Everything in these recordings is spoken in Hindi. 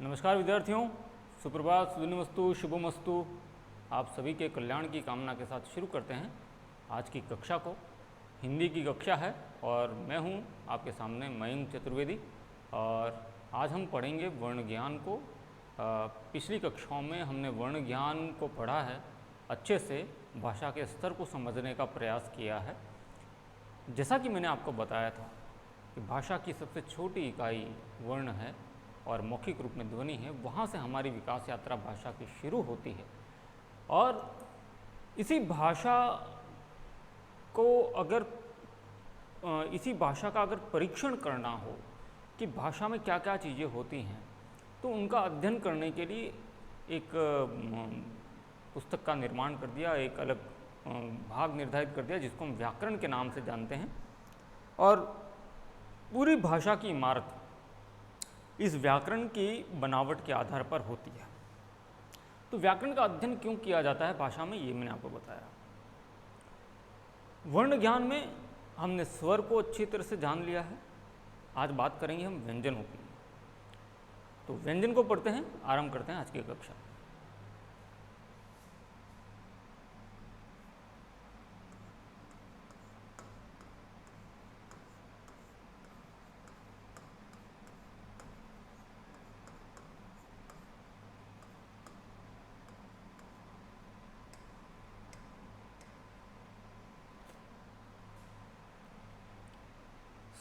नमस्कार विद्यार्थियों, सुप्रभात, सुदिनमस्तु, शुभमस्तु। आप सभी के कल्याण की कामना के साथ शुरू करते हैं आज की कक्षा को। हिंदी की कक्षा है और मैं हूं आपके सामने मयंक चतुर्वेदी। और आज हम पढ़ेंगे वर्ण ज्ञान को। पिछली कक्षाओं में हमने वर्ण ज्ञान को पढ़ा है, अच्छे से भाषा के स्तर को समझने का प्रयास किया है। जैसा कि मैंने आपको बताया था कि भाषा की सबसे छोटी इकाई वर्ण है और मौखिक रूप में ध्वनि है। वहाँ से हमारी विकास यात्रा भाषा की शुरू होती है। और इसी भाषा का अगर परीक्षण करना हो कि भाषा में क्या क्या चीज़ें होती हैं, तो उनका अध्ययन करने के लिए एक पुस्तक का निर्माण कर दिया, एक अलग भाग निर्धारित कर दिया जिसको हम व्याकरण के नाम से जानते हैं। और पूरी भाषा की इमारत इस व्याकरण की बनावट के आधार पर होती है। तो व्याकरण का अध्ययन क्यों किया जाता है भाषा में, ये मैंने आपको बताया। वर्ण ज्ञान में हमने स्वर को अच्छी तरह से जान लिया है। आज बात करेंगे हम व्यंजनों की। तो व्यंजन को पढ़ते हैं, आरंभ करते हैं आज की कक्षा।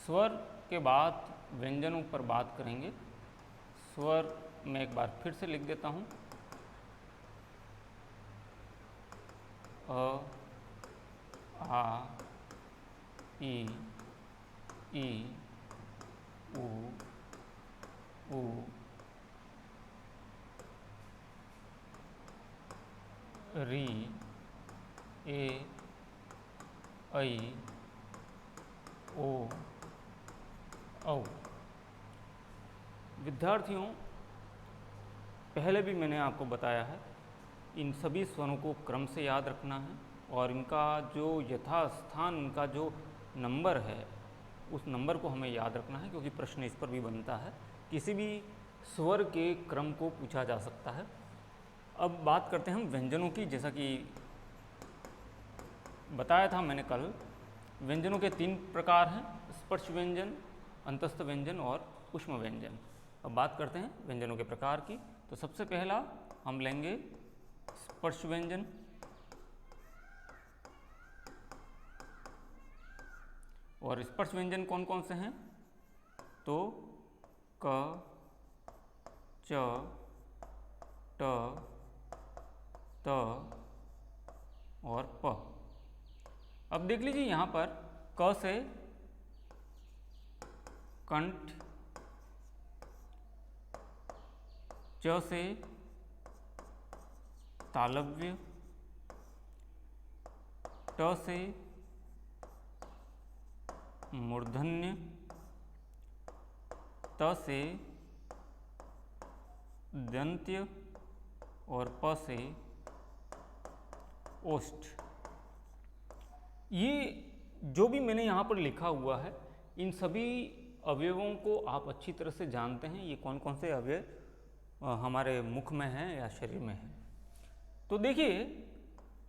स्वर के बाद व्यंजनों पर बात करेंगे। स्वर मैं एक बार फिर से लिख देता हूँ। अ, आ, ई, उ, री, ए, ऐ, ओ, औ। विद्यार्थियों, पहले भी मैंने आपको बताया है, इन सभी स्वरों को क्रम से याद रखना है और इनका जो यथास्थान, इनका जो नंबर है, उस नंबर को हमें याद रखना है, क्योंकि प्रश्न इस पर भी बनता है। किसी भी स्वर के क्रम को पूछा जा सकता है। अब बात करते हैं हम व्यंजनों की। जैसा कि बताया था मैंने कल, व्यंजनों के 3 प्रकार हैं: स्पर्श व्यंजन, अंतस्थ व्यंजन और ऊष्म व्यंजन। अब बात करते हैं व्यंजनों के प्रकार की। तो सबसे पहला हम लेंगे स्पर्श व्यंजन। और स्पर्श व्यंजन कौन कौन से हैं? तो क, च, ट, त और प। अब देख लीजिए, यहाँ पर क से कंठ, च से तालव्य, ट से मूर्धन्य, त से दंत्य और प से ओष्ठ। ये जो भी मैंने यहाँ पर लिखा हुआ है, इन सभी अवयवों को आप अच्छी तरह से जानते हैं। ये कौन कौन से अवयव हमारे मुख में हैं या शरीर में हैं। तो देखिए,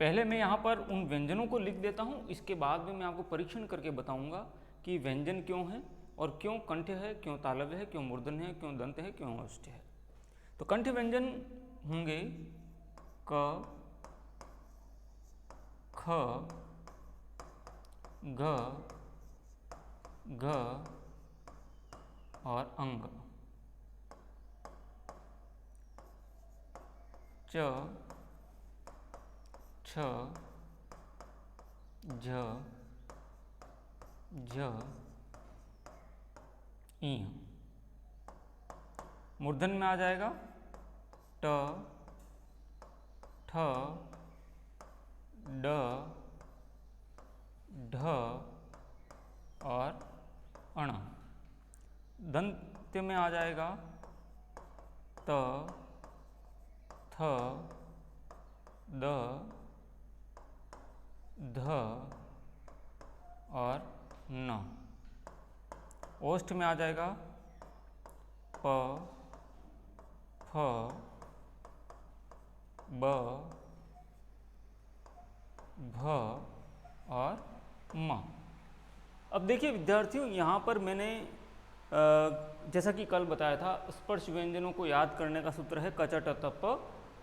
पहले मैं यहाँ पर उन व्यंजनों को लिख देता हूँ। इसके बाद में मैं आपको परीक्षण करके बताऊँगा कि व्यंजन क्यों है और क्यों कंठ है, क्यों तालव्य है, क्यों मूर्धन्य है, क्यों दंत है, क्यों ओष्ठ है। तो कंठ व्यंजन होंगे क, ख, घ, घ और अंग। च, छ, झ, झ, ई। मूर्धन में आ जाएगा ट, ठ, ड, ढ और अण। दंत्य में आ जाएगा त, थ, द, ध और न। ओष्ठ में आ जाएगा प, ब, भ और म। अब देखिए विद्यार्थियों, यहाँ पर मैंने जैसा कि कल बताया था, स्पर्श व्यंजनों को याद करने का सूत्र है क च ट त प,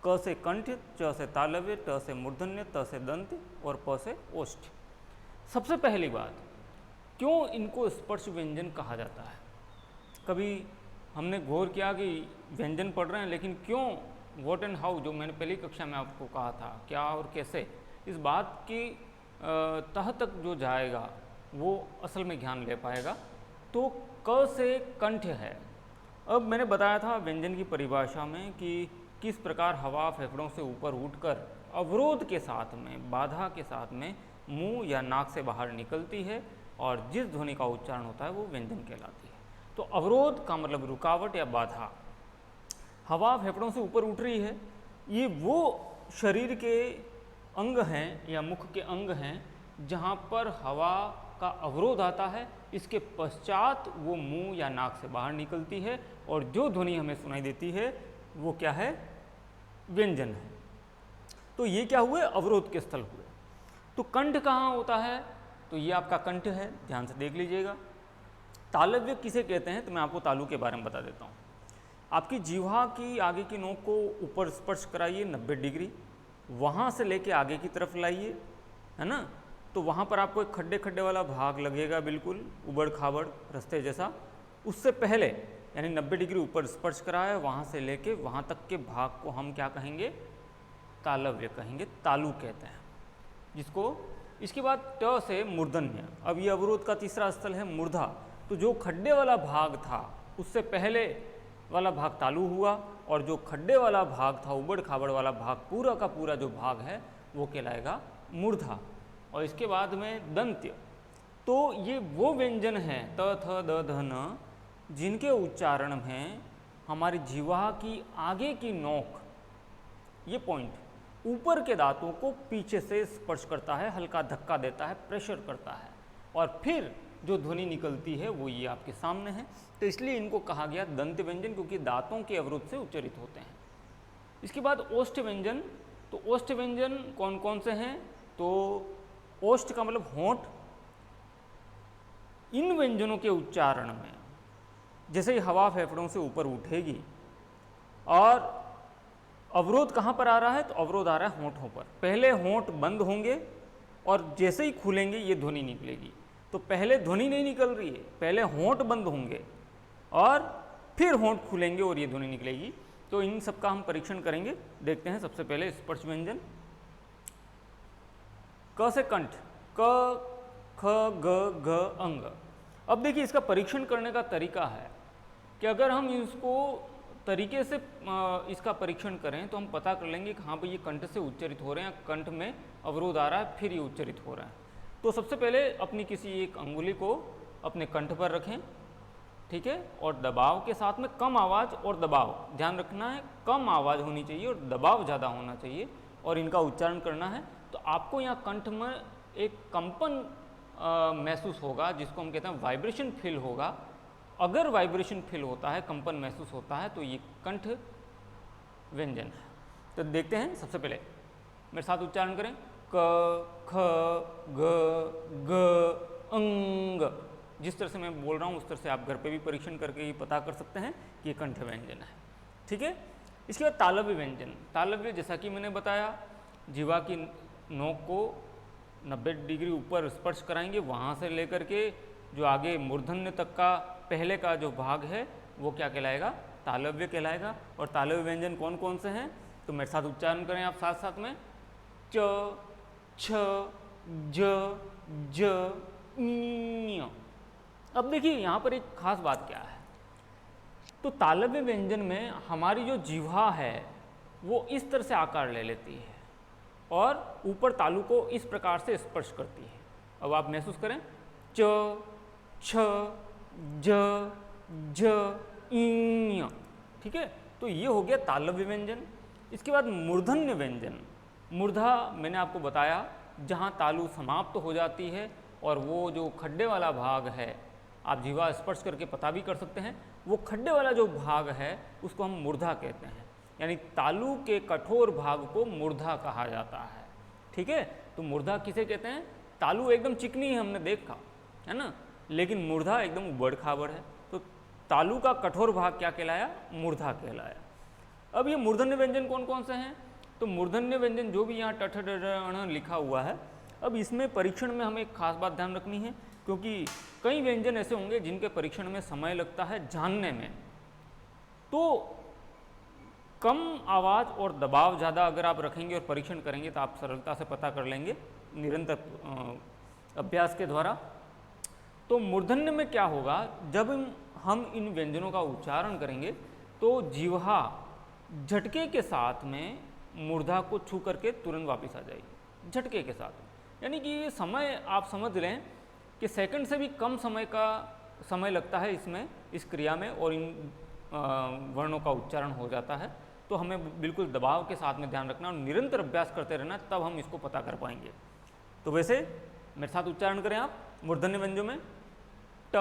क से कंठ, च से तालव्य, ट से मूर्धन्य, त से दंत और प से ओष्ठ। सबसे पहली बात, क्यों इनको स्पर्श व्यंजन कहा जाता है? कभी हमने गौर किया कि व्यंजन पढ़ रहे हैं, लेकिन क्यों, व्हाट एंड हाउ, जो मैंने पहली कक्षा में आपको कहा था, क्या और कैसे, इस बात की तह तक जो जाएगा वो असल में ज्ञान ले पाएगा। तो क से कंठ है। अब मैंने बताया था व्यंजन की परिभाषा में कि किस प्रकार हवा फेफड़ों से ऊपर उठकर अवरोध के साथ में, बाधा के साथ में मुंह या नाक से बाहर निकलती है और जिस ध्वनि का उच्चारण होता है वो व्यंजन कहलाती है। तो अवरोध का मतलब रुकावट या बाधा। हवा फेफड़ों से ऊपर उठ रही है, ये वो शरीर के अंग हैं या मुख के अंग हैं जहाँ पर हवा का अवरोध आता है। इसके पश्चात वो मुंह या नाक से बाहर निकलती है और जो ध्वनि हमें सुनाई देती है वो क्या है? व्यंजन है। तो ये क्या हुए? अवरोध के स्थल हुए। तो कंठ कहाँ होता है? तो ये आपका कंठ है, ध्यान से देख लीजिएगा। तालव्य किसे कहते हैं? तो मैं आपको तालु के बारे में बता देता हूँ। आपकी जीवा की आगे की नोक को ऊपर स्पर्श कराइए 90 डिग्री, वहाँ से लेके आगे की तरफ लाइए, है ना। तो वहाँ पर आपको एक खड्डे खड्डे वाला भाग लगेगा, बिल्कुल उबड़ खाबड़ रास्ते जैसा। उससे पहले यानी 90 डिग्री ऊपर स्पर्श कराया, वहाँ से लेके वहाँ तक के भाग को हम क्या कहेंगे? तालव्य कहेंगे, तालु कहते हैं जिसको। इसके बाद ट से मूर्धन्य। अब ये अवरोध का तीसरा स्थल है मूर्धा। तो जो खड्डे वाला भाग था उससे पहले वाला भाग तालु हुआ, और जो खड्डे वाला भाग था, उबड़ खाबड़ वाला भाग, पूरा का पूरा जो भाग है वो कहलाएगा मूर्धा। और इसके बाद में दंत्य। तो ये वो व्यंजन हैं त थ द ध न जिनके उच्चारण में हमारी जीवा की आगे की नोक, ये पॉइंट ऊपर के दांतों को पीछे से स्पर्श करता है, हल्का धक्का देता है, प्रेशर करता है, और फिर जो ध्वनि निकलती है वो ये आपके सामने है। तो इसलिए इनको कहा गया दंत व्यंजन, क्योंकि दांतों के अवरोध से उच्चारित होते हैं। इसके बाद ओष्ठ व्यंजन। तो ओष्ठ व्यंजन कौन कौन से हैं? तो ओष्ठ का मतलब होंठ। इन व्यंजनों के उच्चारण में जैसे ही हवा फेफड़ों से ऊपर उठेगी, और अवरोध कहाँ पर आ रहा है? तो अवरोध आ रहा है होंठों पर। पहले होंठ बंद होंगे और जैसे ही खुलेंगे ये ध्वनि निकलेगी। तो पहले ध्वनि नहीं निकल रही है, पहले होंठ बंद होंगे और फिर होंठ खुलेंगे और ये ध्वनि निकलेगी। तो इन सब का हम परीक्षण करेंगे। देखते हैं सबसे पहले स्पर्श व्यंजन। क से कंठ, क ख ग घ अंग। अब देखिए इसका परीक्षण करने का तरीका है कि अगर हम इसको तरीके से इसका परीक्षण करें तो हम पता कर लेंगे कि हाँ भाई ये कंठ से उच्चारित हो रहे हैं, कंठ में अवरोध आ रहा है, फिर ये उच्चारित हो रहा है। तो सबसे पहले अपनी किसी एक अंगुली को अपने कंठ पर रखें, ठीक है, और दबाव के साथ में कम आवाज़ और दबाव, ध्यान रखना है, कम आवाज़ होनी चाहिए और दबाव ज़्यादा होना चाहिए, और इनका उच्चारण करना है। तो आपको यहाँ कंठ में एक कंपन महसूस होगा, जिसको हम कहते हैं वाइब्रेशन फील होगा। अगर वाइब्रेशन फील होता है, कंपन महसूस होता है, तो ये कंठ व्यंजन है। तो देखते हैं, सबसे पहले मेरे साथ उच्चारण करें। क ख ग घ अंग। जिस तरह से मैं बोल रहा हूँ उस तरह से आप घर पे भी परीक्षण करके ही पता कर सकते हैं कि ये कंठ व्यंजन है, ठीक है। इसके बाद तालव्य व्यंजन। तालव्य जैसा कि मैंने बताया, जीवा की नोक को 90 डिग्री ऊपर स्पर्श कराएंगे, वहाँ से लेकर के जो आगे मूर्धन्य तक का पहले का जो भाग है वो क्या कहलाएगा? तालव्य कहलाएगा। और तालव्य व्यंजन कौन कौन से हैं? तो मेरे साथ उच्चारण करें आप साथ साथ में। च छ ज ज ञ। अब देखिए यहाँ पर एक खास बात क्या है। तो तालव्य व्यंजन में हमारी जो जिह्वा है वो इस तरह से आकार ले लेती है और ऊपर तालु को इस प्रकार से स्पर्श करती है। अब आप महसूस करें, च छ ज ज ञ, ठीक है। तो ये हो गया तालव्य व्यंजन। इसके बाद मूर्धन्य व्यंजन। मूर्धा मैंने आपको बताया जहाँ तालु समाप्त हो जाती है और वो जो खड्डे वाला भाग है आप जीवा स्पर्श करके पता भी कर सकते हैं। वो खड्डे वाला जो भाग है उसको हम मूर्धा कहते हैं, यानी तालु के कठोर भाग को मूर्धा कहा जाता है। ठीक है, तो मूर्धा किसे कहते हैं? तालु एकदम चिकनी है, हमने देखा है ना, लेकिन मूर्धा एकदम उबड़ खाबड़ है। तो तालु का कठोर भाग क्या कहलाया? मूर्धा कहलाया। अब ये मूर्धन्य व्यंजन कौन कौन से हैं? तो मूर्धन्य व्यंजन जो भी यहाँ टठ ड ण लिखा हुआ है, अब इसमें परीक्षण में हमें एक खास बात ध्यान रखनी है, क्योंकि कई व्यंजन ऐसे होंगे जिनके परीक्षण में समय लगता है जानने में। तो कम आवाज़ और दबाव ज़्यादा अगर आप रखेंगे और परीक्षण करेंगे तो आप सरलता से पता कर लेंगे निरंतर अभ्यास के द्वारा। तो मूर्धन्य में क्या होगा, जब हम इन व्यंजनों का उच्चारण करेंगे तो जिह्वा झटके के साथ में मूर्धा को छू करके तुरंत वापस आ जाएगी, झटके के साथ। यानी कि ये समय आप समझ लें कि सेकंड से भी कम समय लगता है इसमें, इस क्रिया में, और इन वर्णों का उच्चारण हो जाता है। तो हमें बिल्कुल दबाव के साथ में ध्यान रखना और निरंतर अभ्यास करते रहना, तब हम इसको पता कर पाएंगे। तो वैसे मेरे साथ उच्चारण करें आप मूर्धन्य व्यंजनों में, ट,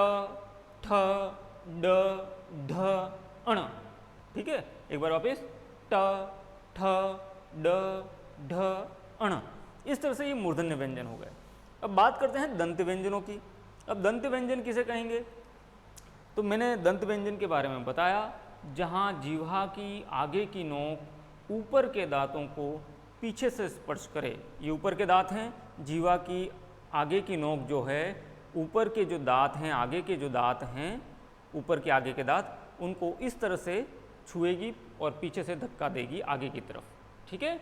ठ, ड, ढ, अण। ठीक है, एक बार वापस, ट, ठ, ड, ढ, अण। इस तरह से ये मूर्धन्य व्यंजन हो गए। अब बात करते हैं दंत व्यंजनों की। अब दंत व्यंजन किसे कहेंगे? तो मैंने दंत व्यंजन के बारे में बताया, जहाँ जिह्वा की आगे की नोक ऊपर के दांतों को पीछे से स्पर्श करे। ये ऊपर के दांत हैं, जिह्वा की आगे की नोक जो है, ऊपर के जो दांत हैं, आगे के जो दांत हैं, ऊपर के आगे के दांत, उनको इस तरह से छुएगी और पीछे से धक्का देगी आगे की तरफ। ठीक है,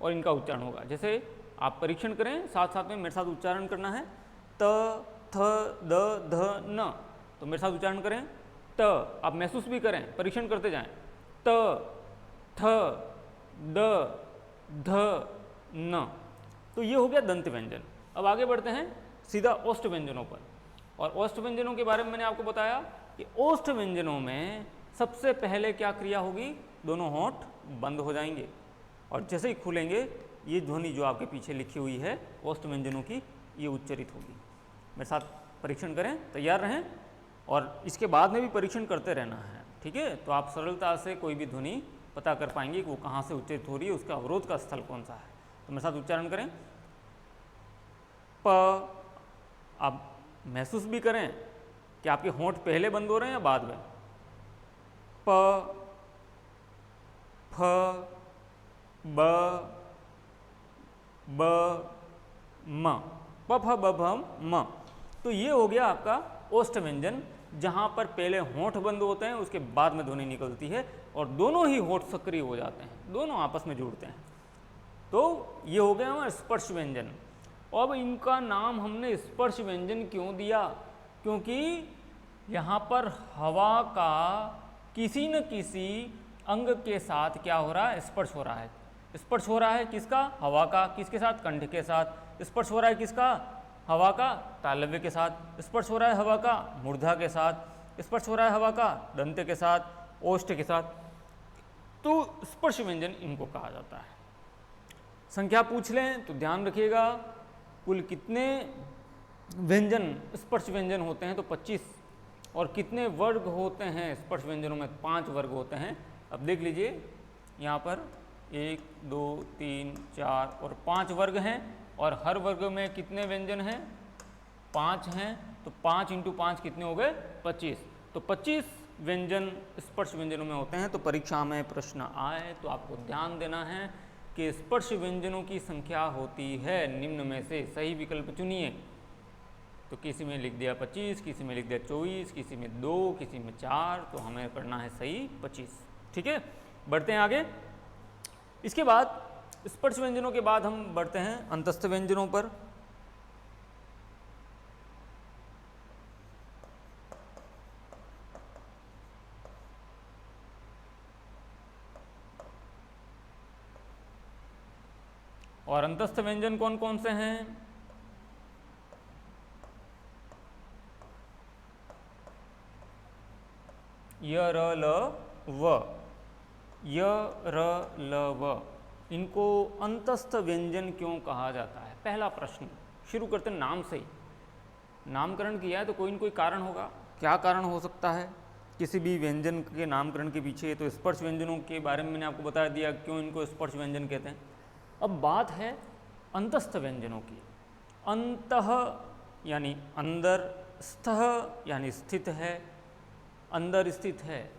और इनका उच्चारण होगा। जैसे आप परीक्षण करें, साथ साथ में मेरे साथ उच्चारण करना है, त, थ, द, ध, न। तो मेरे साथ उच्चारण करें, त, आप महसूस भी करें, परीक्षण करते जाएं, त, थ, द, ध, न। तो ये हो गया दंत व्यंजन। अब आगे बढ़ते हैं सीधा ओष्ठ व्यंजनों पर। और ओष्ठ व्यंजनों के बारे में मैंने आपको बताया कि ओष्ठ व्यंजनों में सबसे पहले क्या क्रिया होगी? दोनों होंठ बंद हो जाएंगे और जैसे ही खुलेंगे ये ध्वनि जो आपके पीछे लिखी हुई है ओष्ठ व्यंजनों की, ये उच्चरित होगी। मेरे साथ परीक्षण करें, तैयार रहें, और इसके बाद में भी परीक्षण करते रहना है। ठीक है, तो आप सरलता से कोई भी ध्वनि पता कर पाएंगे कि वो कहाँ से उच्चरित हो रही है, उसका अवरोध का स्थल कौन सा है। तो मेरे साथ उच्चारण करें, प। आप महसूस भी करें कि आपके होंठ पहले बंद हो रहे हैं या बाद में। प, फ, ब, ब, म, प, फ, ब, भ, म। तो ये हो गया आपका ओष्ठ व्यंजन, जहाँ पर पहले होंठ बंद होते हैं, उसके बाद में ध्वनि निकलती है और दोनों ही होंठ सक्रिय हो जाते हैं, दोनों आपस में जुड़ते हैं। तो ये हो गया हमारा स्पर्श व्यंजन। अब इनका नाम हमने स्पर्श व्यंजन क्यों दिया? क्योंकि यहाँ पर हवा का किसी न किसी अंग के साथ क्या हो रहा है? स्पर्श हो रहा है। स्पर्श हो रहा है किसका? हवा का। किसके साथ? कंठ के साथ। स्पर्श हो रहा है किसका? हवा का तालव्य के साथ। स्पर्श हो रहा है हवा का मूर्धा के साथ। स्पर्श हो रहा है हवा का दंत के साथ, ओष्ठ के साथ। तो स्पर्श व्यंजन इनको कहा जाता है। संख्या पूछ लें तो ध्यान रखिएगा, कुल कितने व्यंजन स्पर्श व्यंजन होते हैं? तो 25। और कितने वर्ग होते हैं स्पर्श व्यंजनों में? 5 वर्ग होते हैं। अब देख लीजिए, यहाँ पर 1, 2, 3, 4 और 5 वर्ग हैं, और हर वर्ग में कितने व्यंजन हैं? 5 हैं। तो 5 × 5 कितने हो गए? 25। तो 25 व्यंजन स्पर्श व्यंजनों में होते हैं। तो परीक्षा में प्रश्न आए तो आपको ध्यान देना है कि स्पर्श व्यंजनों की संख्या होती है निम्न में से, सही विकल्प चुनिए। तो किसी में लिख दिया 25, किसी में लिख दिया 24, किसी में 2, किसी में 4, तो हमें करना है सही 25। ठीक है, बढ़ते हैं आगे। इसके बाद स्पर्श व्यंजनों के बाद हम बढ़ते हैं अंतस्थ व्यंजनों पर। और अंतस्थ व्यंजन कौन कौन से हैं? य, र, ल, व। य, र, ल, व। इनको अंतस्थ व्यंजन क्यों कहा जाता है? पहला प्रश्न। शुरू करते हैं नाम से ही। नामकरण किया है तो कोई न कोई कारण होगा। क्या कारण हो सकता है किसी भी व्यंजन के नामकरण के पीछे। तो स्पर्श व्यंजनों के बारे में मैंने आपको बता दिया क्यों इनको स्पर्श व्यंजन कहते हैं। अब बात है अंतस्थ व्यंजनों की। अंतः यानी अंदर, स्थः यानी स्थित है, अंदर स्थित है।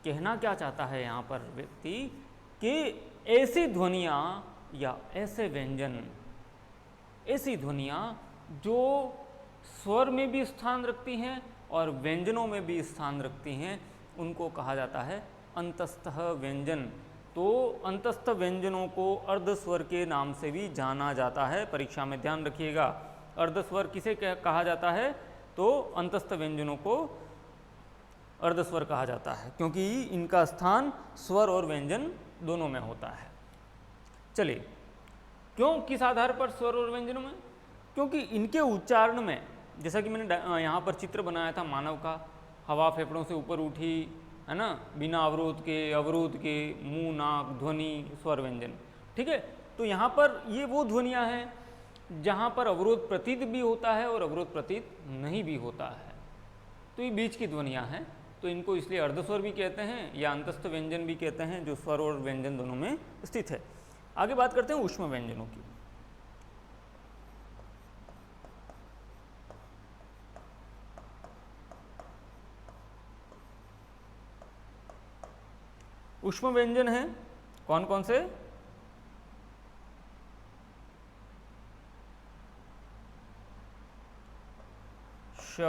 कहना क्या चाहता है यहाँ पर व्यक्ति कि ऐसी ध्वनियाँ या ऐसे व्यंजन, ऐसी ध्वनियाँ जो स्वर में भी स्थान रखती हैं और व्यंजनों में भी स्थान रखती हैं, उनको कहा जाता है अंतस्थः व्यंजन। तो अंतस्थ व्यंजनों को अर्धस्वर के नाम से भी जाना जाता है। परीक्षा में ध्यान रखिएगा, अर्धस्वर किसे कहा जाता है, तो अंतस्थ व्यंजनों को अर्धस्वर कहा जाता है, क्योंकि इनका स्थान स्वर और व्यंजन दोनों में होता है। चलिए, क्यों, किस आधार पर स्वर और व्यंजनों में? क्योंकि इनके उच्चारण में, जैसा कि मैंने यहाँ पर चित्र बनाया था मानव का, हवा फेफड़ों से ऊपर उठी, है ना, बिना अवरोध के मुंह, नाक, ध्वनि, स्वर, व्यंजन। ठीक है, तो यहाँ पर ये वो ध्वनियाँ हैं जहाँ पर अवरोध प्रतीत भी होता है और अवरोध प्रतीत नहीं भी होता है। तो ये बीच की ध्वनियाँ हैं, तो इनको इसलिए अर्धस्वर भी कहते हैं या अंतस्थ व्यंजन भी कहते हैं, जो स्वर और व्यंजन दोनों में स्थित है। आगे बात करते हैं ऊष्म व्यंजनों की। ऊष्म व्यंजन हैं कौन कौन से? श,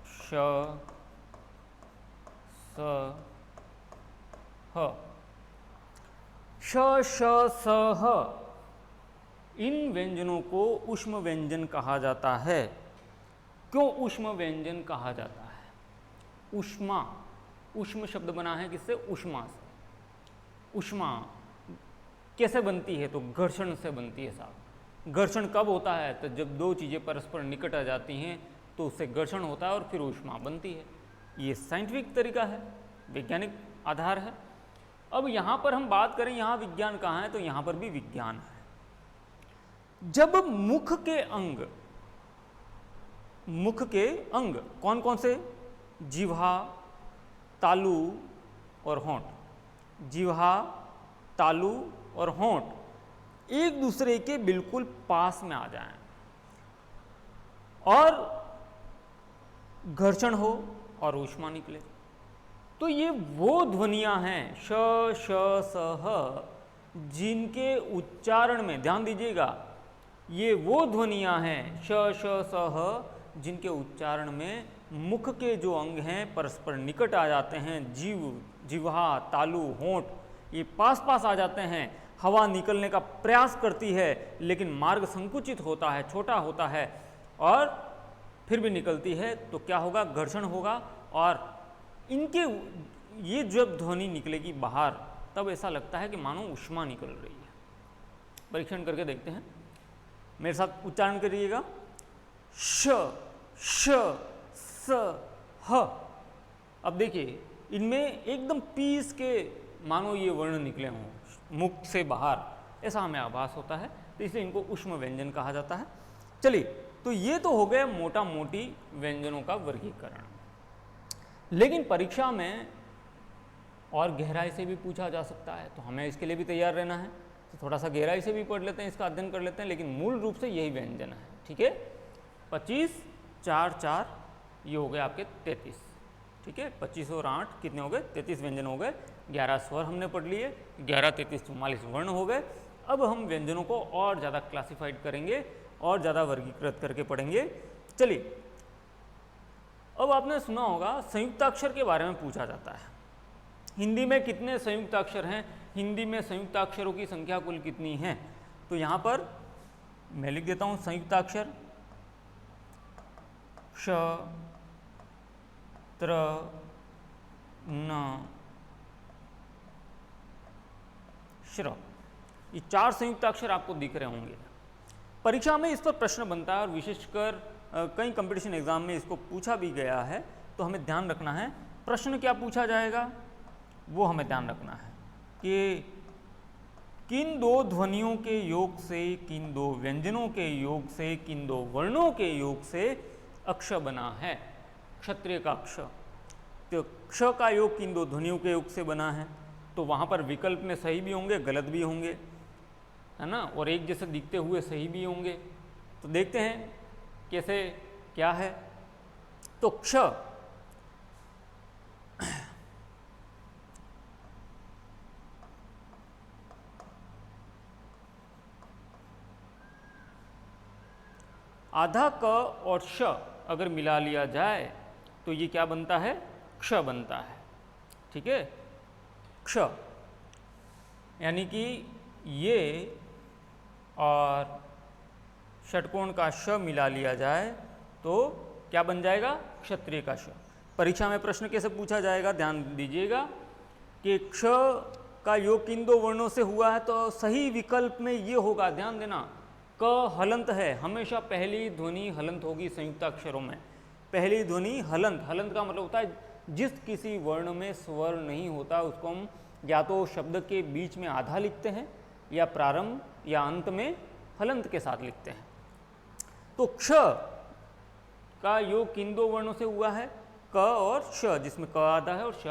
श, स, ह। श, श, स, ह इन व्यंजनों को ऊष्म व्यंजन कहा जाता है। क्यों ऊष्म व्यंजन कहा जाता है? ऊष्मा, ऊष्म शब्द बना है किससे? ऊष्मा से। ऊष्मा कैसे बनती है? तो घर्षण से बनती है साहब। घर्षण कब होता है? तो जब दो चीज़ें परस्पर निकट आ जाती हैं तो उससे घर्षण होता है और फिर ऊष्मा बनती है। ये साइंटिफिक तरीका है, वैज्ञानिक आधार है। अब यहाँ पर हम बात करें, यहाँ विज्ञान कहाँ है, तो यहाँ पर भी विज्ञान है। जब मुख के अंग कौन कौन से? जिह्वा, तालु और होंठ। जिह्वा, तालु और होंठ एक दूसरे के बिल्कुल पास में आ जाएं और घर्षण हो और ऊष्मा निकले, तो ये वो ध्वनियां हैं श, श, स, ह, जिनके उच्चारण में ध्यान दीजिएगा, ये वो ध्वनियां हैं श, श, स, ह, जिनके उच्चारण में मुख के जो अंग हैं परस्पर निकट आ जाते हैं। जिह्वा, तालु, होंठ ये पास पास आ जाते हैं। हवा निकलने का प्रयास करती है लेकिन मार्ग संकुचित होता है, छोटा होता है और फिर भी निकलती है, तो क्या होगा? घर्षण होगा और इनके ये जब ध्वनि निकलेगी बाहर, तब ऐसा लगता है कि मानो ऊष्मा निकल रही है। परीक्षण करके देखते हैं, मेरे साथ उच्चारण करिएगा। श, श, स, ह। अब देखिए, इनमें एकदम पीस के मानो ये वर्ण निकले हों मुख से बाहर, ऐसा हमें आभास होता है, तो इसलिए इनको ऊष्म व्यंजन कहा जाता है। चलिए, तो ये तो हो गया मोटा मोटी व्यंजनों का वर्गीकरण। लेकिन परीक्षा में और गहराई से भी पूछा जा सकता है, तो हमें इसके लिए भी तैयार रहना है। तो थोड़ा सा गहराई से भी पढ़ लेते हैं, इसका अध्ययन कर लेते हैं, लेकिन मूल रूप से यही व्यंजन है। ठीक है, 25, 4, 4 ये हो गए आपके 33। ठीक है, 25 और 8 कितने हो गए? 33 व्यंजन हो गए। 11 स्वर हमने पढ़ लिए, 11, 33, 44 वर्ण हो गए। अब हम व्यंजनों को और ज़्यादा क्लासिफाइड करेंगे और ज़्यादा वर्गीकृत करके पढ़ेंगे। चलिए, अब आपने सुना होगा संयुक्ताक्षर के बारे में पूछा जाता है। हिंदी में कितने संयुक्ताक्षर हैं? हिंदी में संयुक्ताक्षरों की संख्या कुल कितनी है? तो यहाँ पर मैं लिख देता हूँ संयुक्ताक्षर श, त्र, न, श्र। ये 4 संयुक्ताक्षर आपको दिख रहे होंगे। परीक्षा में इस पर प्रश्न बनता है और विशेषकर कई कंपटीशन एग्जाम में इसको पूछा भी गया है, तो हमें ध्यान रखना है प्रश्न क्या पूछा जाएगा, वो हमें ध्यान रखना है कि किन दो ध्वनियों के योग से, किन दो व्यंजनों के योग से, किन दो वर्णों के योग से अक्ष बना है, क्षत्रिय का अक्ष। तो क्ष का योग किन दो ध्वनियों के योग से बना है, तो वहाँ पर विकल्प में सही भी होंगे, गलत भी होंगे, है ना, और एक जैसे दिखते हुए सही भी होंगे। तो देखते हैं कैसे क्या है। तो क्ष आधा क और श अगर मिला लिया जाए तो ये क्या बनता है, क्ष बनता है। ठीक है, क्ष यानी कि ये और षटकोण का श मिला लिया जाए तो क्या बन जाएगा, क्षत्रिय का श। परीक्षा में प्रश्न कैसे पूछा जाएगा, ध्यान दीजिएगा कि क्ष का योग किन दो वर्णों से हुआ है, तो सही विकल्प में ये होगा, ध्यान देना, क हलंत है, हमेशा पहली ध्वनि हलंत होगी संयुक्त अक्षरों में। पहली ध्वनि हलंत, हलंत का मतलब होता है जिस किसी वर्ण में स्वर नहीं होता उसको हम या तो शब्द के बीच में आधा लिखते हैं या प्रारंभ या अंत में हलंत के साथ लिखते हैं। तो क्ष का योग किन दो वर्णों से हुआ है, क और श, जिसमें क आधा है और श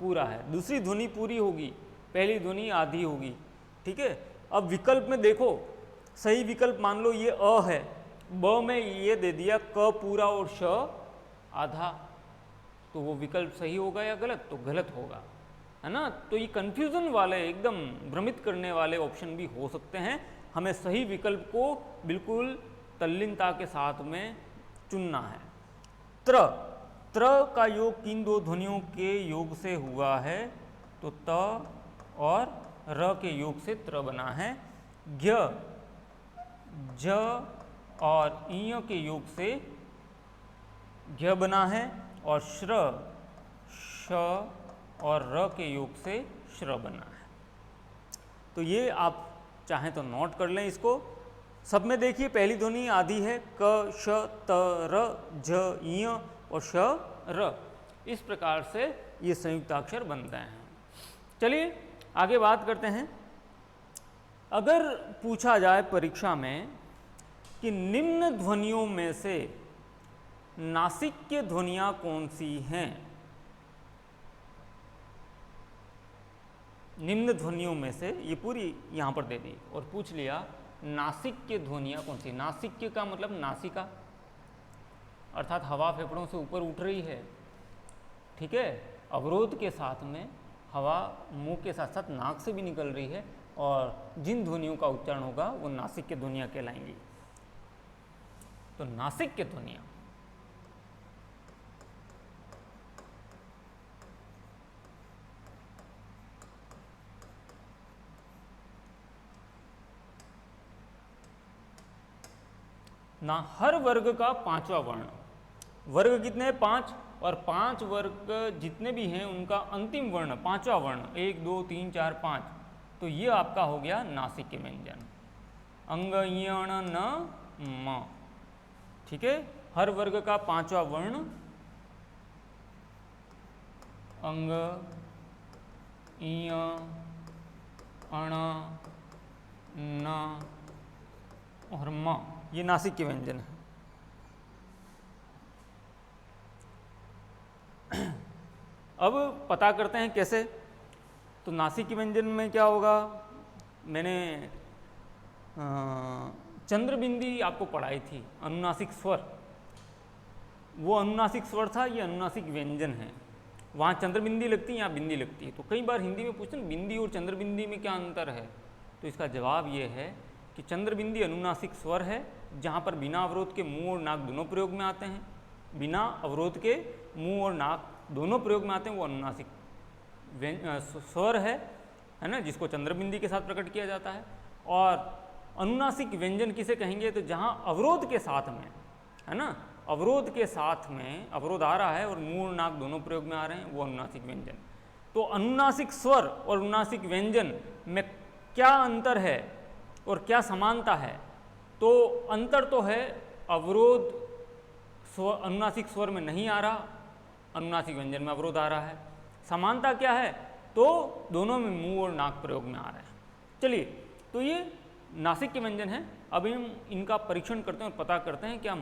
पूरा है। दूसरी ध्वनि पूरी होगी, पहली ध्वनि आधी होगी। ठीक है, अब विकल्प में देखो, सही विकल्प मान लो ये अ है, ब में ये दे दिया क पूरा और श आधा, तो वो विकल्प सही होगा या गलत, तो गलत होगा, है ना। तो ये कंफ्यूजन वाले, एकदम भ्रमित करने वाले ऑप्शन भी हो सकते हैं। हमें सही विकल्प को बिल्कुल तल्लीनता के साथ में चुनना है। त्र, त्र का योग किन दो ध्वनियों के योग से हुआ है, तो त और र के योग से त्र बना है। ज्ञ, ज और ईय के योग से ज्ञ बना है, और श्र, श और र के योग से श्र बना है। तो ये आप चाहें तो नोट कर लें इसको। सब में देखिए पहली ध्वनि आधी है, क श त र ज ईय और श र, इस प्रकार से ये संयुक्ताक्षर बनते हैं। चलिए आगे बात करते हैं। अगर पूछा जाए परीक्षा में कि निम्न ध्वनियों में से नासिक्य ध्वनियां कौन सी हैं, निम्न ध्वनियों में से, ये पूरी यहाँ पर दे दी और पूछ लिया नासिक्य ध्वनियां कौन सी। नासिक्य का मतलब नासिका, अर्थात हवा फेफड़ों से ऊपर उठ रही है। ठीक है, अवरोध के साथ में हवा मुंह के साथ साथ नाक से भी निकल रही है, और जिन ध्वनियों का उच्चारण होगा वो नासिक्य ध्वनियां कहलाएंगी। तो नासिक्य ध्वनियां, ना हर वर्ग का पांचवा वर्ण, वर्ग कितने हैं, 5, और 5 वर्ग जितने भी हैं उनका अंतिम वर्ण पांचवा वर्ण, 1 2 3 4 5, तो ये आपका हो गया नासिक्य व्यंजन, अंग यण न म। ठीक है, हर वर्ग का पांचवा वर्ण अंग इय अण न और म, ये नासिक्य व्यंजन है। अब पता करते हैं कैसे। तो नासिक्य व्यंजन में क्या होगा, मैंने चंद्रबिंदी आपको पढ़ाई थी, अनुनासिक स्वर, वो अनुनासिक स्वर था, ये अनुनासिक व्यंजन है। वहाँ चंद्रबिंदी लगती है, यहाँ बिंदी लगती है। तो कई बार हिंदी में पूछते हैं बिंदी और चंद्रबिंदी में क्या अंतर है, तो इसका जवाब ये है कि चंद्रबिंदी अनुनासिक स्वर है, जहाँ पर बिना अवरोध के मुंह और नाक दोनों प्रयोग में आते हैं। बिना अवरोध के मुंह और नाक दोनों प्रयोग में आते हैं, वो अनुनासिक स्वर है ना, जिसको चंद्रबिंदी के साथ प्रकट किया जाता है। और अनुनासिक व्यंजन किसे कहेंगे, तो जहाँ अवरोध के साथ में, है ना, अवरोध के साथ में अवरोध आ रहा है और मुंह और नाक दोनों प्रयोग में आ रहे हैं, वो अनुनासिक व्यंजन। तो अनुनासिक स्वर और अनुनासिक व्यंजन में क्या अंतर है और क्या समानता है, तो अंतर तो है अवरोध स्वर अनुनासिक स्वर में नहीं आ रहा, अनुनासिक व्यंजन में अवरोध आ रहा है। समानता क्या है, तो दोनों में मुंह और नाक प्रयोग में आ रहे हैं। चलिए, तो ये नासिक के व्यंजन हैं। अभी हम इनका परीक्षण करते हैं और पता करते हैं। क्या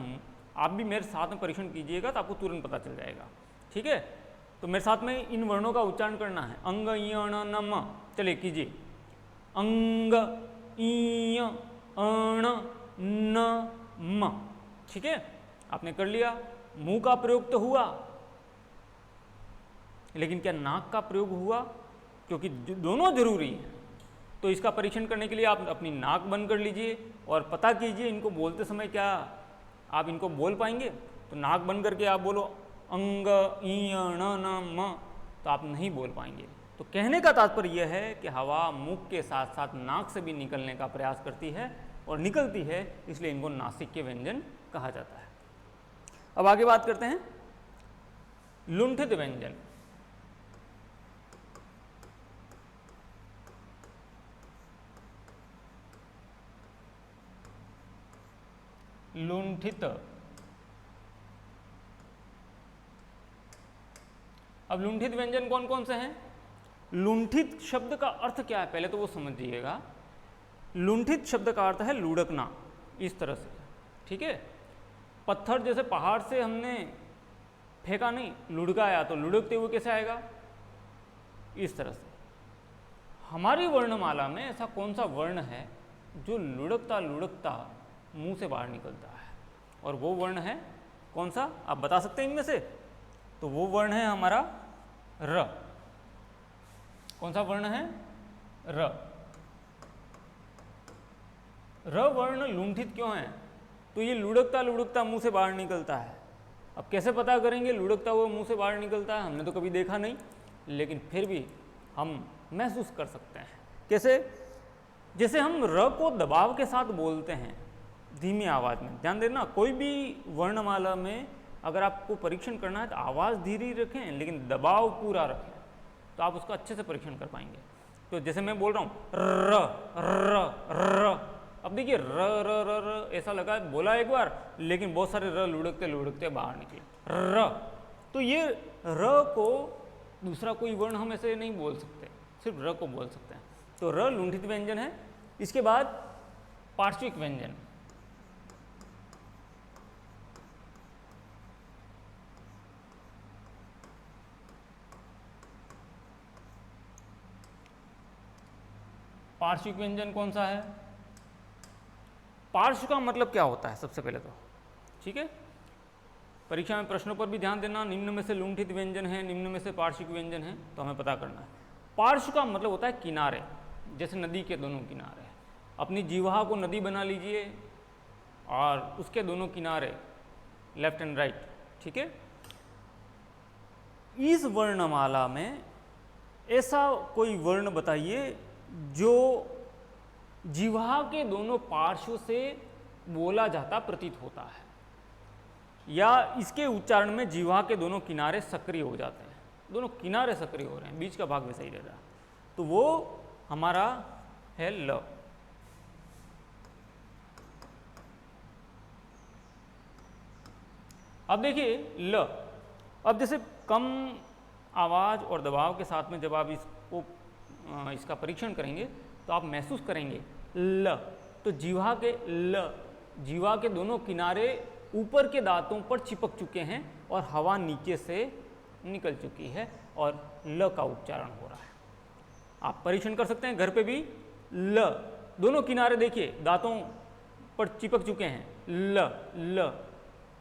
आप भी मेरे साथ में परीक्षण कीजिएगा तो आपको तुरंत पता चल जाएगा। ठीक है, तो मेरे साथ में इन वर्णों का उच्चारण करना है। अंग इ अण न म, चलिए कीजिए। अंग इ अण न म। ठीक है, आपने कर लिया। मुंह का प्रयोग तो हुआ, लेकिन क्या नाक का प्रयोग हुआ? क्योंकि दोनों जरूरी हैं। तो इसका परीक्षण करने के लिए आप अपनी नाक बंद कर लीजिए और पता कीजिए इनको बोलते समय क्या आप इनको बोल पाएंगे। तो नाक बंद करके आप बोलो अंग इ अण न म, तो आप नहीं बोल पाएंगे। तो कहने का तात्पर्य यह है कि हवा मुख के साथ साथ नाक से भी निकलने का प्रयास करती है और निकलती है, इसलिए इनको नासिक के व्यंजन कहा जाता है। अब आगे बात करते हैं लुंठित व्यंजन। लुंठित। अब लुंठित व्यंजन कौन कौन से हैं? लुंठित शब्द का अर्थ क्या है पहले तो वो समझिएगा। लुंठित शब्द का अर्थ है लुढ़कना, इस तरह से। ठीक है, पत्थर जैसे पहाड़ से हमने फेंका नहीं, लुढ़काया, तो लुढ़कते हुए कैसे आएगा? इस तरह से। हमारी वर्णमाला में ऐसा कौन सा वर्ण है जो लुढ़कता लुढ़कता मुंह से बाहर निकलता है? और वो वर्ण है कौन सा, आप बता सकते हैं इनमें से? तो वो वर्ण है हमारा र। कौन सा वर्ण है? र। र वर्ण लुंठित क्यों है? तो ये लुढ़कता लुढ़कता मुंह से बाहर निकलता है। अब कैसे पता करेंगे लुढ़कता हुआ मुंह से बाहर निकलता है? हमने तो कभी देखा नहीं, लेकिन फिर भी हम महसूस कर सकते हैं। कैसे? जैसे हम र को दबाव के साथ बोलते हैं धीमी आवाज़ में। ध्यान देना, कोई भी वर्णमाला में अगर आपको परीक्षण करना है तो आवाज़ धीरे रखें लेकिन दबाव पूरा रखें, तो आप उसका अच्छे से परीक्षण कर पाएंगे। तो जैसे मैं बोल रहा हूँ र र र, अब देखिए र र र र ऐसा लगा, बोला एक बार, लेकिन बहुत सारे र लुढ़कते लुढ़कते बाहर निकले र। तो ये र को दूसरा कोई वर्ण हम ऐसे नहीं बोल सकते, सिर्फ र को बोल सकते हैं। तो र लुंठित व्यंजन है। इसके बाद पार्श्विक व्यंजन। पार्श्विक व्यंजन कौन सा है? पार्श्व का मतलब क्या होता है सबसे पहले तो, ठीक है, परीक्षा में प्रश्नों पर भी ध्यान देना। निम्न में से लुंठित व्यंजन है, निम्न में से पार्श्विक व्यंजन है, तो हमें पता करना है। पार्श्व का मतलब होता है किनारे, जैसे नदी के दोनों किनारे। अपनी जीवा को नदी बना लीजिए और उसके दोनों किनारे लेफ्ट एंड राइट। ठीक है, इस वर्णमाला में ऐसा कोई वर्ण बताइए जो जिह्वा के दोनों पार्श्व से बोला जाता प्रतीत होता है, या इसके उच्चारण में जिह्वा के दोनों किनारे सक्रिय हो जाते हैं। दोनों किनारे सक्रिय हो रहे हैं, बीच का भाग भी सही रह रहा है, तो वो हमारा है ल। अब देखिए ल, अब जैसे कम आवाज़ और दबाव के साथ में जब आप इसका परीक्षण करेंगे तो आप महसूस करेंगे ल, तो जीवा के ल, जीवा के दोनों किनारे ऊपर के दांतों पर चिपक चुके हैं और हवा नीचे से निकल चुकी है और ल का उच्चारण हो रहा है। आप परीक्षण कर सकते हैं घर पे भी। ल, दोनों किनारे देखिए दांतों पर चिपक चुके हैं, ल ल,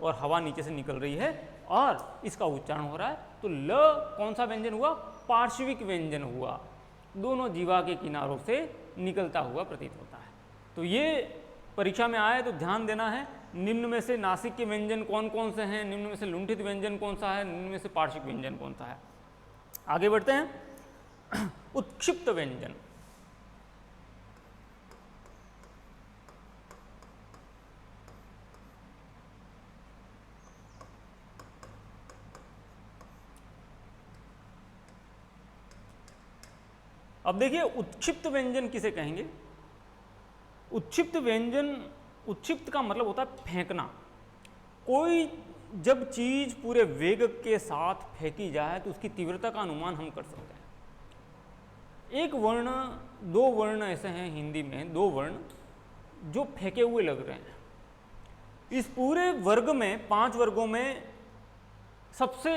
और हवा नीचे से निकल रही है और इसका उच्चारण हो रहा है। तो ल कौन सा व्यंजन हुआ? पार्श्विक व्यंजन हुआ, दोनों जीवा के किनारों से निकलता हुआ प्रतीत होता है। तो ये परीक्षा में आए तो ध्यान देना है, निम्न में से नासिक के व्यंजन कौन कौन से हैं, निम्न में से लुंठित व्यंजन कौन सा है, निम्न में से पार्श्विक व्यंजन कौन सा है। आगे बढ़ते हैं। उत्क्षिप्त व्यंजन। अब देखिए उत्क्षिप्त व्यंजन किसे कहेंगे? उत्क्षिप्त व्यंजन, उत्क्षिप्त का मतलब होता है फेंकना। कोई जब चीज पूरे वेग के साथ फेंकी जाए तो उसकी तीव्रता का अनुमान हम कर सकते हैं। एक वर्ण, दो वर्ण ऐसे हैं हिंदी में, दो वर्ण जो फेंके हुए लग रहे हैं। इस पूरे वर्ग में, 5 वर्गों में सबसे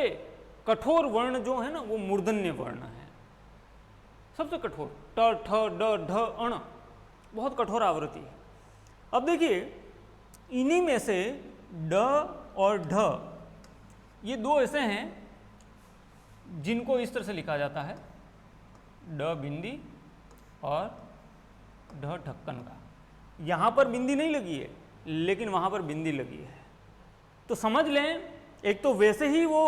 कठोर वर्ण जो है ना वो मूर्धन्य वर्ण है, सबसे कठोर। ट, ठ, ड, ढ, अण, बहुत कठोर आवृत्ति है। अब देखिए इन्हीं में से ड और ढ ये दो ऐसे हैं जिनको इस तरह से लिखा जाता है, ड बिंदी और ढ ढक्कन का। यहाँ पर बिंदी नहीं लगी है लेकिन वहाँ पर बिंदी लगी है। तो समझ लें, एक तो वैसे ही वो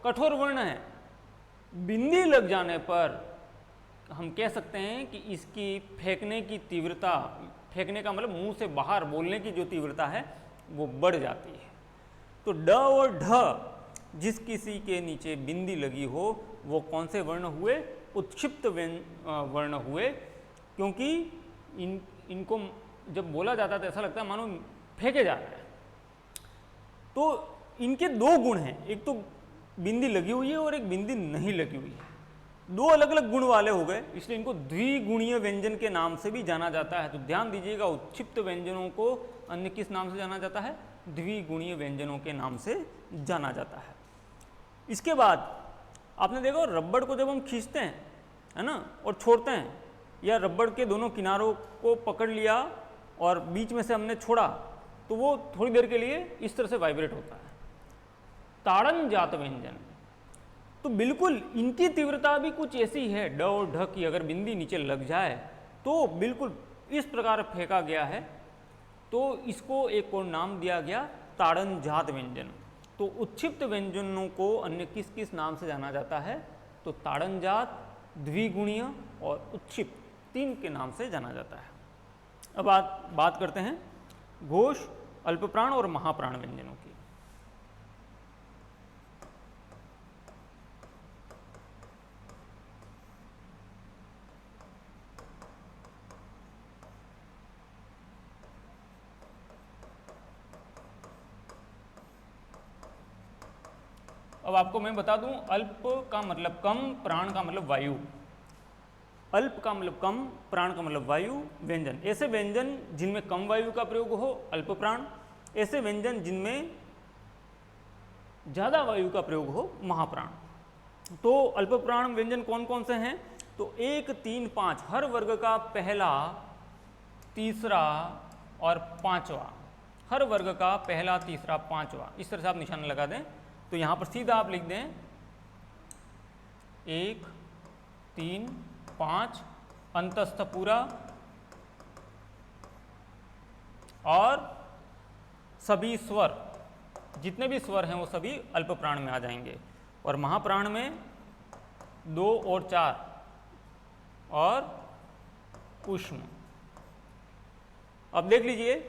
कठोर वर्ण है, बिंदी लग जाने पर हम कह सकते हैं कि इसकी फेंकने की तीव्रता, फेंकने का मतलब मुंह से बाहर बोलने की जो तीव्रता है वो बढ़ जाती है। तो ड और ढ जिस किसी के नीचे बिंदी लगी हो वो कौन से वर्ण हुए? उत्क्षिप्त वर्ण हुए, क्योंकि इनको जब बोला जाता है तो ऐसा लगता है मानो फेंके जा रहे हैं। तो इनके दो गुण हैं, एक तो बिंदी लगी हुई है और एक बिंदी नहीं लगी हुई है, दो अलग अलग गुण वाले हो गए, इसलिए इनको द्विगुणीय व्यंजन के नाम से भी जाना जाता है। तो ध्यान दीजिएगा, उत्क्षिप्त व्यंजनों को अन्य किस नाम से जाना जाता है? द्विगुणीय व्यंजनों के नाम से जाना जाता है। इसके बाद आपने देखो रबड़ को जब हम खींचते हैं, है ना, और छोड़ते हैं, या रबड़ के दोनों किनारों को पकड़ लिया और बीच में से हमने छोड़ा, तो वो थोड़ी देर के लिए इस तरह से वाइब्रेट होता है। ताड़न जात व्यंजन, तो बिल्कुल इनकी तीव्रता भी कुछ ऐसी है, ड और ढ की अगर बिंदी नीचे लग जाए तो बिल्कुल इस प्रकार फेंका गया है। तो इसको एक और नाम दिया गया ताड़न जात व्यंजन। तो उत्क्षिप्त व्यंजनों को अन्य किस किस नाम से जाना जाता है? तो ताड़न जात, द्विगुणीय और उत्क्षिप्त, 3 के नाम से जाना जाता है। अब बात करते हैं घोष, अल्पप्राण और महाप्राण व्यंजनों की। अब आपको मैं बता दूं, अल्प का मतलब कम, प्राण का मतलब वायु। अल्प का मतलब कम, प्राण का मतलब वायु व्यंजन। ऐसे व्यंजन जिनमें कम वायु का प्रयोग हो, अल्प प्राण। ऐसे व्यंजन जिनमें ज़्यादा वायु का प्रयोग हो, महाप्राण। तो अल्प प्राण व्यंजन कौन कौन से हैं? तो 1, 3, 5 हर वर्ग का पहला, तीसरा और पांचवा, हर वर्ग का पहला, तीसरा, पांचवा, इस तरह से आप निशान लगा दें। तो यहाँ पर सीधा आप लिख दें 1, 3, 5 अंतस्थ पूरा, और सभी स्वर, जितने भी स्वर हैं वो सभी अल्प प्राण में आ जाएंगे। और महाप्राण में 2 और 4 और ऊष्म। अब देख लीजिए,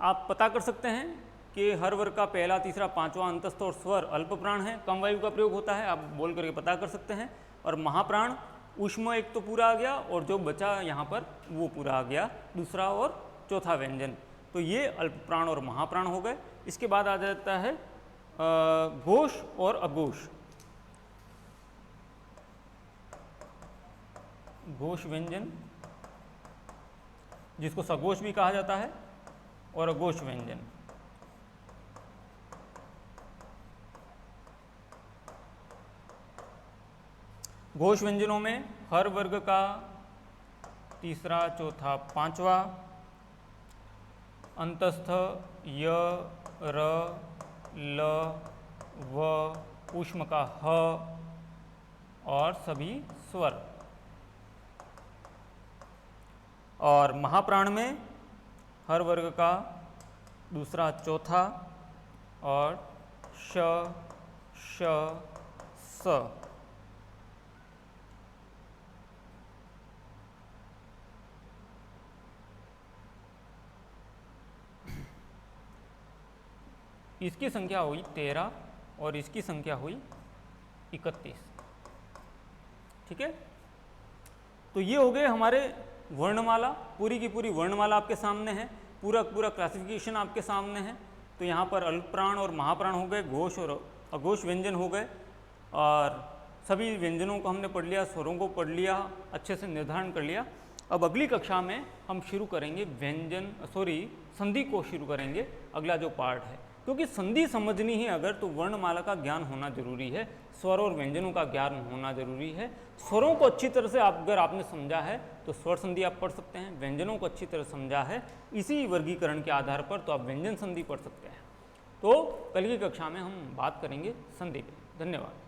आप पता कर सकते हैं कि हर वर्ग का पहला, तीसरा, पांचवा अंतस्थ और स्वर अल्प प्राण है, कम वायु का प्रयोग होता है, आप बोल करके पता कर सकते हैं। और महाप्राण ऊष्म एक तो पूरा आ गया और जो बचा यहाँ पर वो पूरा आ गया, दूसरा और चौथा व्यंजन। तो ये अल्प प्राण और महाप्राण हो गए। इसके बाद आ जाता है घोष और अघोष। घोष व्यंजन जिसको सघोष भी कहा जाता है, और अघोष व्यंजन। घोष व्यंजनों में हर वर्ग का तीसरा, चौथा, पांचवा अंतस्थ य, र, ल, व, ऊष्म का ह और सभी स्वर। और महाप्राण में हर वर्ग का दूसरा, चौथा और श, श, स। इसकी संख्या हुई 13 और इसकी संख्या हुई 31। ठीक है, तो ये हो गए हमारे वर्णमाला, पूरी की पूरी वर्णमाला आपके सामने है, पूरा क्लासिफिकेशन आपके सामने है। तो यहाँ पर अल्प प्राण और महाप्राण हो गए, घोष और अघोष व्यंजन हो गए, और सभी व्यंजनों को हमने पढ़ लिया, स्वरों को पढ़ लिया, अच्छे से निर्धारण कर लिया। अब अगली कक्षा में हम शुरू करेंगे संधि को शुरू करेंगे, अगला जो पार्ट है, क्योंकि संधि समझनी है अगर तो वर्णमाला का ज्ञान होना जरूरी है, स्वर और व्यंजनों का ज्ञान होना जरूरी है। स्वरों को अच्छी तरह से अगर आपने समझा है तो स्वर संधि आप पढ़ सकते हैं, व्यंजनों को अच्छी तरह समझा है इसी वर्गीकरण के आधार पर तो आप व्यंजन संधि पढ़ सकते हैं। तो कल की कक्षा में हम बात करेंगे संधि पे। धन्यवाद।